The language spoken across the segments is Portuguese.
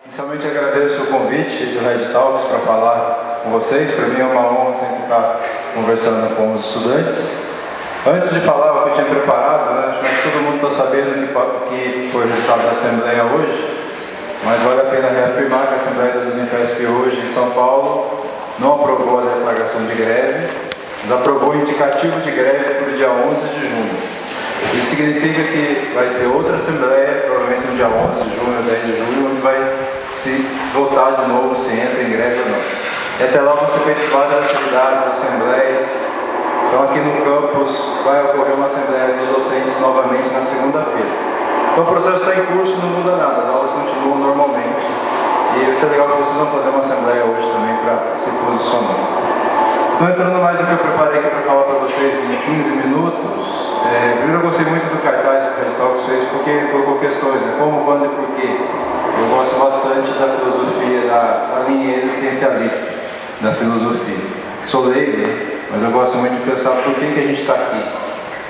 Inicialmente agradeço o convite do Red Talks para falar com vocês. Para mim é uma honra sempre estar conversando com os estudantes. Antes de falar o que eu tinha preparado, acho que todo mundo está sabendo que foi o resultado da Assembleia hoje, mas vale a pena reafirmar que a Assembleia da Unifesp hoje em São Paulo não aprovou a deflagração de greve, mas aprovou o indicativo de greve para o dia 11 de junho. Isso significa que vai ter outra Assembleia, provavelmente no dia 11 de junho ou 10 de julho, onde vai se votar de novo se entra em greve ou não. E até lá vão ser feitas várias atividades, assembleias. Então aqui no campus vai ocorrer uma assembleia dos docentes novamente na segunda-feira. Então o processo está em curso, não muda nada, as aulas continuam normalmente. E isso é legal que vocês vão fazer uma assembleia hoje também para se posicionar. Então entrando mais no que eu preparei aqui para falar para vocês em 15 minutos, primeiro eu gostei muito do cartaz que o Red Talks fez porque colocou questões, né? Como, quando e por quê. Eu gosto bastante da filosofia, da linha existencialista da filosofia. Sou leigo, né? Mas eu gosto muito de pensar por que a gente está aqui,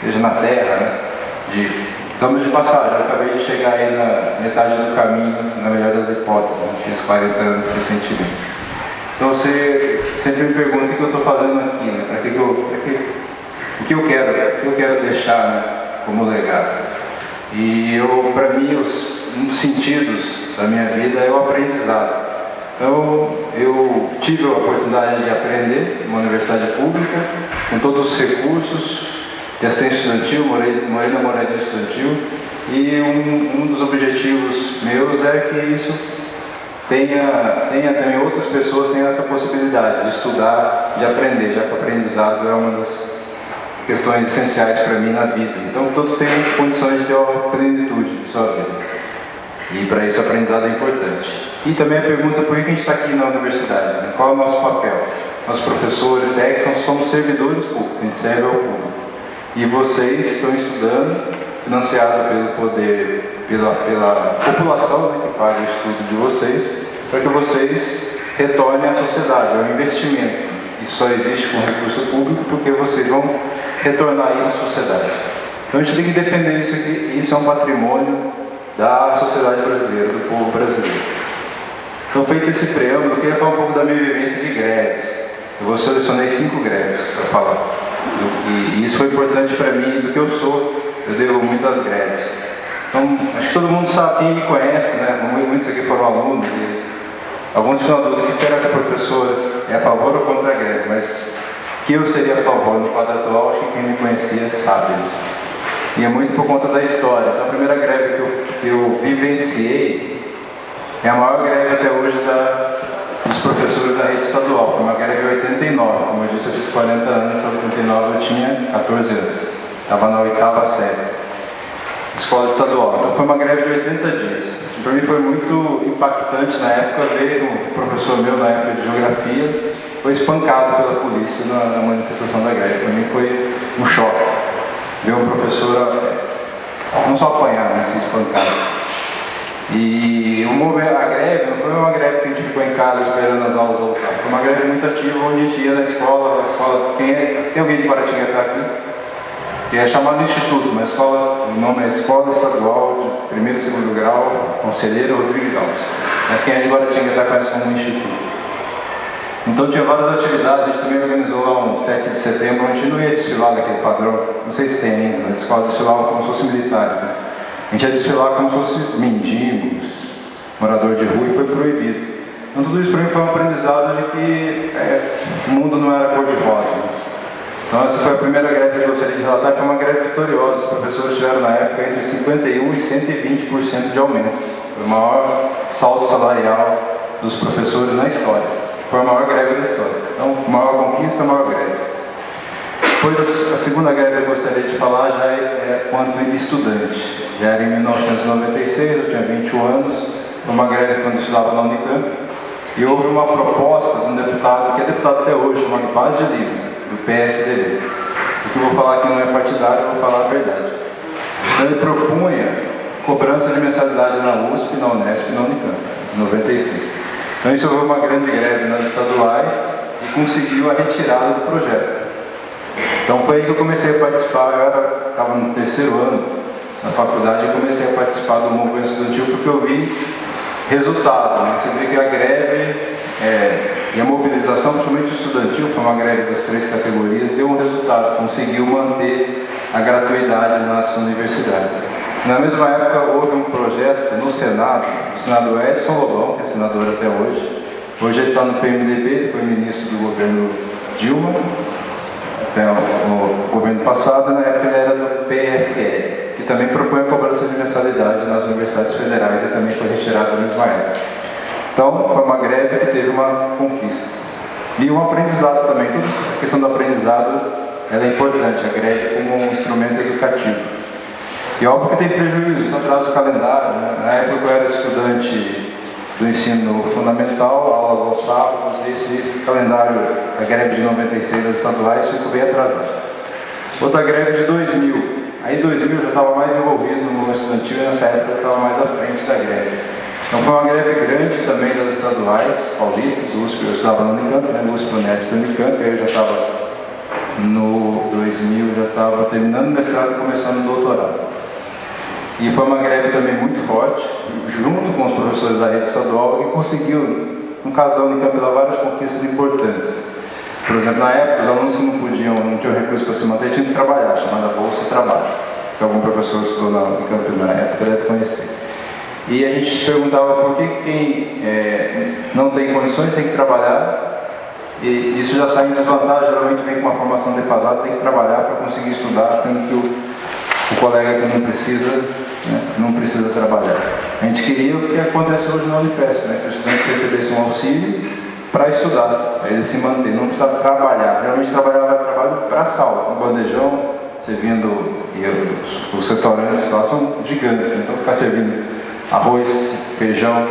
seja na Terra, né? Estamos de passagem, eu acabei de chegar aí na metade do caminho, na melhor das hipóteses, né? Fiz 40 anos recentemente. Então você sempre me pergunta o que eu estou fazendo aqui, né? O que eu quero deixar, né? Como legado. E para mim, um dos sentidos da minha vida é o aprendizado. Então, eu tive a oportunidade de aprender numa universidade pública, com todos os recursos de assistência estudantil, morei na moradia estudantil, e um dos objetivos meus é que isso tenha também outras pessoas tenham essa possibilidade de estudar, de aprender, já que o aprendizado é uma das questões essenciais para mim na vida. Então, todos têm condições de ter uma plenitude em sua vida. E para isso o aprendizado é importante. E também a pergunta por que a gente está aqui na universidade, né? Qual é o nosso papel? Nós professores, técnicos, somos servidores públicos, a gente serve ao público. E vocês estão estudando, financiado pelo poder, pela população, né, que paga o estudo de vocês, para que vocês retornem à sociedade, é um investimento. Isso só existe com recurso público porque vocês vão retornar isso à sociedade. Então a gente tem que defender isso aqui, isso é um patrimônio da sociedade brasileira, do povo brasileiro. Então, feito esse preâmbulo, eu queria falar um pouco da minha vivência de greves. Eu selecionei 5 greves para falar. E isso foi importante para mim, do que eu sou, eu devo muito às greves. Então, acho que todo mundo sabe, quem me conhece, né? Muitos aqui foram alunos, e alguns tinham dúvidas, que será que a professora é a favor ou contra a greve? Mas que eu seria a favor no quadro atual, acho que quem me conhecia sabe. E é muito por conta da história. Então, a primeira greve que eu vivenciei é a maior greve até hoje dos professores da rede estadual. Foi uma greve em 89. Como eu disse, eu fiz 40 anos, então em 89 eu tinha 14 anos. Estava na 8ª série. Escola estadual. Então foi uma greve de 80 dias. Para mim foi muito impactante na época ver um professor meu na época de geografia foi espancado pela polícia na manifestação da greve. Para mim foi um choque. Ver um professor não só apanhar, mas se espancar. E a greve não foi uma greve que a gente ficou em casa esperando as aulas voltar. Foi uma greve muito ativa, onde a gente ia na escola. Tem alguém de Guaratinguetá aqui? Que é chamado Instituto, mas o nome é Escola Estadual de 1º e 2º Grau, Conselheiro Rodrigues Alves. Mas quem é de Guaratinguetá conhece como Instituto. Então tinha várias atividades, a gente também organizou lá um 7 de setembro, onde a gente não ia desfilar daquele padrão, não sei se tem ainda, mas as escolas desfilavam como se fossem militares, né? A gente ia desfilar como se fosse mendigos, morador de rua, e foi proibido. Então tudo isso para mim foi um aprendizado de que o mundo não era cor-de-rosa. Né? Então essa foi a primeira greve que eu gostaria de relatar, foi uma greve vitoriosa. Os professores tiveram na época entre 51% e 120% de aumento. Foi o maior salto salarial dos professores na história. Foi a maior greve da história. Então, maior conquista, maior greve. Depois, a segunda greve que eu gostaria de falar já é quanto estudante. Já era em 1996, eu tinha 21 anos. Foi uma greve quando eu estudava na Unicamp. E houve uma proposta de um deputado, que é deputado até hoje, chamado Vaz de Lima, do PSDB. O que eu vou falar aqui não é partidário, eu vou falar a verdade. Então, ele propunha cobrança de mensalidade na USP, na Unesp e na Unicamp, em 96. Então isso houve uma grande greve nas estaduais e conseguiu a retirada do projeto. Então foi aí que eu comecei a participar, eu estava no 3º ano na faculdade e comecei a participar do movimento estudantil porque eu vi resultado, né? Você vê que a greve e a mobilização, principalmente estudantil, foi uma greve das 3 categorias, deu um resultado, conseguiu manter a gratuidade nas universidades. Na mesma época, houve um projeto no Senado, o senador Edson Lobão, que é senador até hoje. Hoje ele está no PMDB, ele foi ministro do governo Dilma, até o governo passado, e na época ele era do PFL, que também propõe a cobrança de mensalidade nas universidades federais e também foi retirado na mesma época. Então, foi uma greve que teve uma conquista. E um aprendizado também. Toda a questão do aprendizado ela é importante, a greve como um instrumento educativo. E óbvio que tem prejuízo, isso atrasa o calendário. Né? Na época eu era estudante do ensino fundamental, aulas aos sábados, e esse calendário, a greve de 96 das estaduais, ficou bem atrasado. Outra greve de 2000. Aí em 2000 eu já estava mais envolvido no movimento estudantil e nessa época eu estava mais à frente da greve. Então foi uma greve grande também das estaduais paulistas, USP, eu estava no Unicamp, né? USP, Unesp e Unicamp, aí eu já estava no 2000, já estava terminando o mestrado e começando o doutorado. E foi uma greve também muito forte, junto com os professores da rede estadual, que conseguiu, no caso da Unicamp, lá, várias conquistas importantes. Por exemplo, na época, os alunos que não tinham recurso para se manter, tinham que trabalhar, chamada Bolsa Trabalho. Se algum professor estudou na Unicamp na época, deve conhecer. E a gente se perguntava por que quem não tem condições tem que trabalhar, e isso já sai em desvantagem, geralmente vem com uma formação defasada, tem que trabalhar para conseguir estudar, sendo que o colega que não precisa, né, não precisa trabalhar. A gente queria o que acontece hoje na Unifesp, né, que o estudante recebesse um auxílio para estudar, para ele se manter, não precisava trabalhar. Geralmente trabalho braçal, um bandejão, servindo, e os restaurantes lá são gigantes, então ficar servindo arroz, feijão,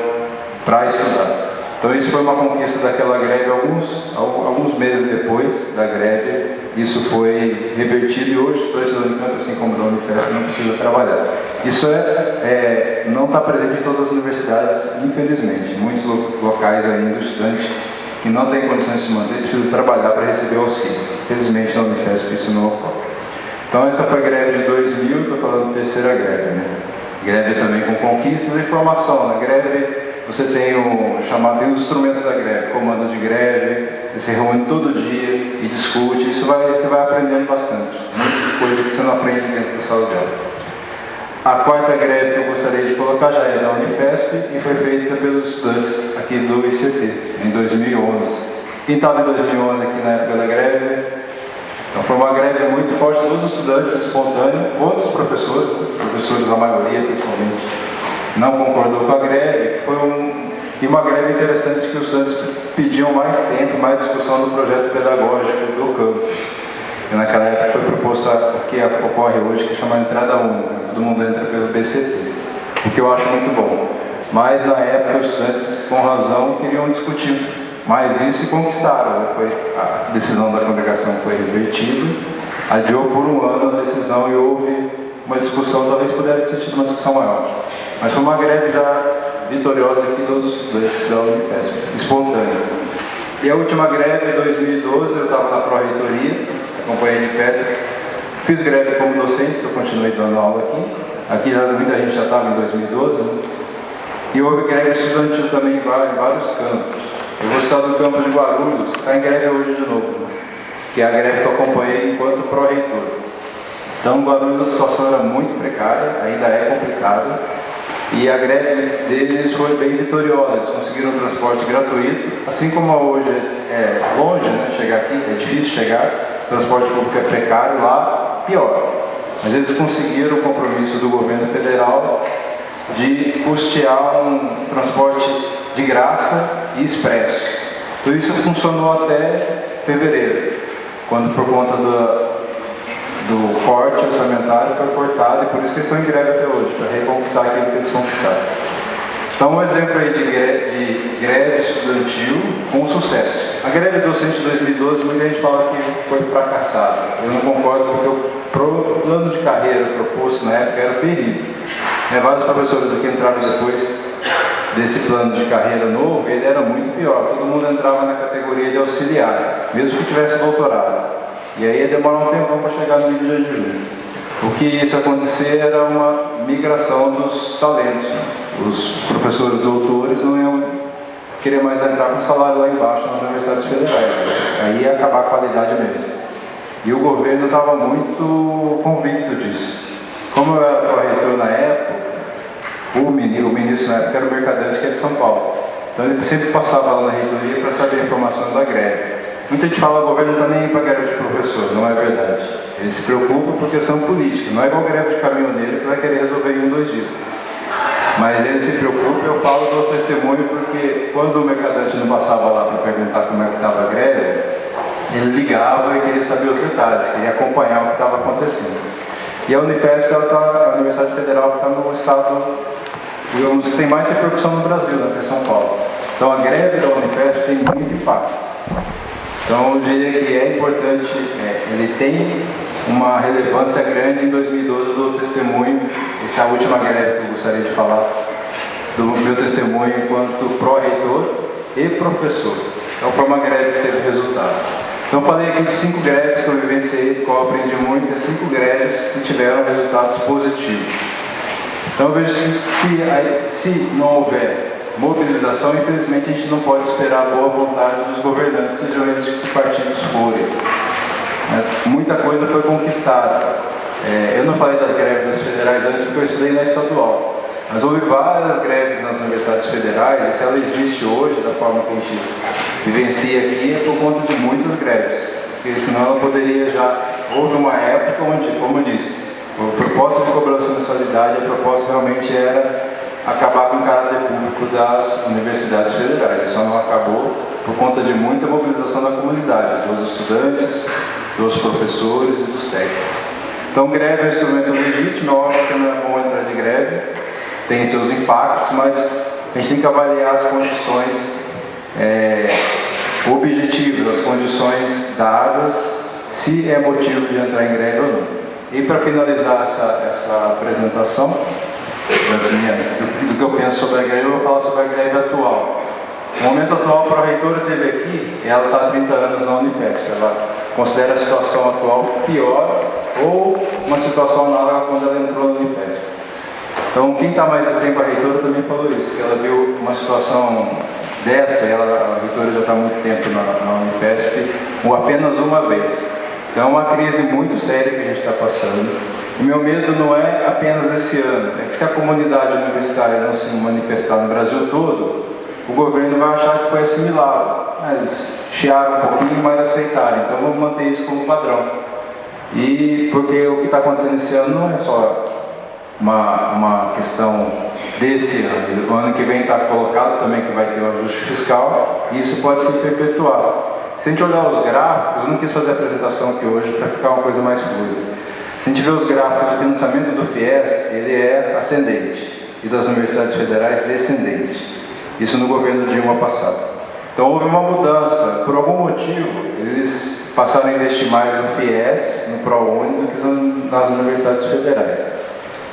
para estudar. Então isso foi uma conquista daquela greve. Alguns meses depois da greve, isso foi revertido e hoje os estudantes da Unicamp, assim como da Unifesp, não precisam trabalhar. Isso não está presente em todas as universidades, infelizmente. Muitos locais ainda, o estudante que não tem condições de se manter precisa trabalhar para receber auxílio. Infelizmente na Unifesp isso não ocorre. Então essa foi a greve de 2000, estou falando de 3ª greve, né? Greve também com conquistas e formação. Na greve você tem tem os instrumentos da greve, comando de greve, você se reúne todo dia e discute, você vai aprendendo bastante. Muita coisa que você não aprende dentro da sala de aula. A 4ª greve que eu gostaria de colocar já é da Unifesp e foi feita pelos estudantes aqui do ICT, em 2011. Quem estava em 2011 aqui na época da greve? Então foi uma greve muito forte, todos os estudantes espontâneos, outros professores, a maioria principalmente, não concordou com a greve. E uma greve interessante que os estudantes pediam mais tempo, mais discussão do projeto pedagógico do campus. E naquela época foi proposto o que ocorre hoje, que é chamado entrada única, todo mundo entra pelo BCT, o que eu acho muito bom. Mas na época os estudantes, com razão, queriam discutir mais isso e conquistaram. A decisão da congregação foi revertida, adiou por um ano a decisão e houve uma discussão, talvez pudesse ter sido uma discussão maior. Mas foi uma greve já vitoriosa aqui dos estudantes da Unifesp, espontânea. E a última greve, em 2012, eu estava na pró-reitoria, acompanhei de perto, fiz greve como docente, eu continuei dando aula aqui. Aqui muita gente já estava em 2012, né? E houve greve estudantil também em vários campos. Eu vou citar do campus de Guarulhos, está em greve hoje de novo, né? Que é a greve que eu acompanhei enquanto pró-reitor. Então, em Guarulhos a situação era muito precária, ainda é complicada, e a greve deles foi bem vitoriosa. Eles conseguiram transporte gratuito, assim como hoje é longe, né, chegar aqui, é difícil chegar, o transporte público é precário, lá pior. Mas eles conseguiram o compromisso do governo federal de custear um transporte de graça e expresso. Tudo isso funcionou até fevereiro, quando por conta do corte orçamentário foi cortado, e por isso que eles estão em greve até hoje, para reconquistar aquilo que eles conquistaram. Então, um exemplo aí de greve estudantil com sucesso. A greve docente de 2012, muita gente fala que foi fracassada. Eu não concordo, porque o plano de carreira proposto na época era terrível. Vários professores aqui entraram depois desse plano de carreira novo, ele era muito pior. Todo mundo entrava na categoria de auxiliar, mesmo que tivesse doutorado. E aí ia demorar um tempão para chegar no nível de adjunto. o que isso acontecer era uma migração dos talentos. Os professores doutores não iam querer mais entrar com salário lá embaixo nas universidades federais. Aí ia acabar a qualidade mesmo. E o governo estava muito convicto disso. Como eu era pró-reitor na época, o ministro na época era o Mercadante, que é de São Paulo. Então ele sempre passava lá na reitoria para saber a informação da greve. Muita gente fala que o governo não está nem aí para greve de professor, não é verdade. Ele se preocupa por questão política, não é igual greve de caminhoneiro que vai querer resolver em 1, 2 dias. Mas ele se preocupa, eu falo do testemunho porque quando o Mercadante não passava lá para perguntar como é que estava a greve, ele ligava e queria saber os detalhes, queria acompanhar o que estava acontecendo. E a Unifesp, a Universidade Federal, está no estado, digamos, que tem mais repercussão no Brasil, né, que é São Paulo. Então a greve da Unifesp tem muito impacto. Então eu diria que é importante, ele tem uma relevância grande. Em 2012 eu dou testemunho, essa é a última greve que eu gostaria de falar, do meu testemunho enquanto pró-reitor e professor. Então foi uma greve que teve resultado. Então eu falei aqui de 5 greves que eu vivenciei, que eu aprendi muito, e 5 greves que tiveram resultados positivos. Então eu vejo que se não houver mobilização, infelizmente a gente não pode esperar a boa vontade dos governantes, sejam eles de que partidos forem. Muita coisa foi conquistada. Eu não falei das greves das federais antes porque eu estudei na estadual. Mas houve várias greves nas universidades federais, e se ela existe hoje, da forma que a gente vivencia aqui, é por conta de muitas greves. Porque senão ela poderia já... Houve uma época onde, como eu disse, a proposta de cobrança de mensalidade, a proposta realmente era acabar com o caráter público das universidades federais. Isso não acabou por conta de muita mobilização da comunidade, dos estudantes, dos professores e dos técnicos. Então, greve é um instrumento legítimo, é óbvio que não é bom entrar de greve, tem seus impactos, mas a gente tem que avaliar as condições objetivas, as condições dadas, se é motivo de entrar em greve ou não. E para finalizar essa apresentação, do que eu penso sobre a greve, eu vou falar sobre a greve atual. No momento atual, para a reitora teve aqui, ela está há 30 anos na Unifesp. Ela considera a situação atual pior ou uma situação análoga quando ela entrou na Unifesp. Então, quem está mais tempo, a reitora também falou isso, que ela viu uma situação dessa, a reitora já está há muito tempo na Unifesp, apenas uma vez. Então, é uma crise muito séria que a gente está passando. O meu medo não é apenas esse ano, é que se a comunidade universitária não se manifestar no Brasil todo, o governo vai achar que foi assimilado. Eles chiaram um pouquinho, mas aceitaram. Então vamos manter isso como padrão. E porque o que está acontecendo esse ano não é só uma questão desse ano. O ano que vem está colocado também que vai ter um ajuste fiscal e isso pode se perpetuar. Se a gente olhar os gráficos, eu não quis fazer a apresentação aqui hoje para ficar uma coisa mais fluida. Se a gente vê os gráficos do financiamento do FIES, ele é ascendente e das universidades federais descendente. Isso no governo Dilma passado. Então houve uma mudança. Por algum motivo, eles passaram a investir mais no FIES, no ProUni, do que nas universidades federais.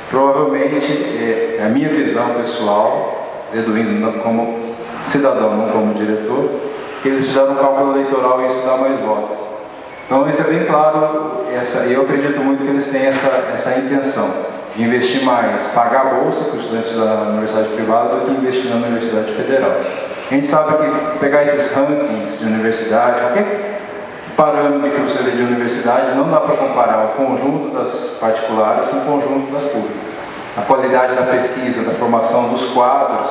Provavelmente, é a minha visão pessoal, deduindo como cidadão, não como diretor, que eles fizeram um cálculo eleitoral e isso dá mais voto. Então isso é bem claro, eu acredito muito que eles têm essa intenção de investir mais, pagar a bolsa para os estudantes da universidade privada do que investir na universidade federal. A gente sabe que se pegar esses rankings de universidade, qualquer parâmetro que você vê de universidade, não dá para comparar o conjunto das particulares com o conjunto das públicas. A qualidade da pesquisa, da formação dos quadros,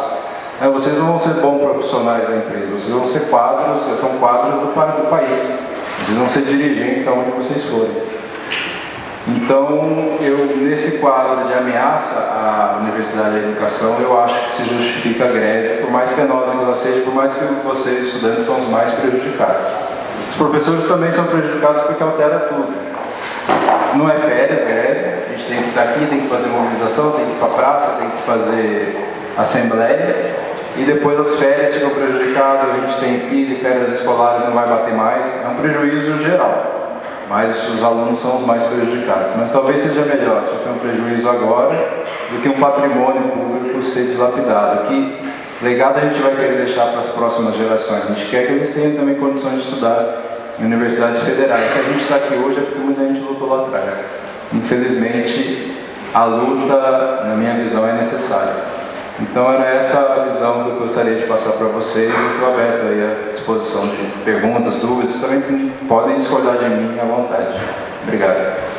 vocês não vão ser bons profissionais da empresa, vocês vão ser quadros, são quadros do país. Vocês vão ser dirigentes aonde vocês forem. Então, nesse quadro de ameaça à universidade e à educação, eu acho que se justifica a greve, por mais penosa que ela seja, por mais que vocês, estudantes, são os mais prejudicados. Os professores também são prejudicados porque altera tudo. Não é férias, greve, a gente tem que estar aqui, tem que fazer mobilização, tem que ir para a praça, tem que fazer assembleia. E depois as férias ficam prejudicadas, a gente tem filho, férias escolares não vai bater mais, é um prejuízo geral, mas os alunos são os mais prejudicados. Mas talvez seja melhor sofrer um prejuízo agora do que um patrimônio público ser dilapidado. Que legado a gente vai querer deixar para as próximas gerações? A gente quer que eles tenham também condições de estudar em universidades federais. Se a gente está aqui hoje é porque muita gente lutou lá atrás. infelizmente, a luta, na minha visão, é necessária. Então era essa a visão que eu gostaria de passar para vocês. Eu estou aberto aí à disposição de perguntas, dúvidas, também podem discordar de mim à vontade. Obrigado.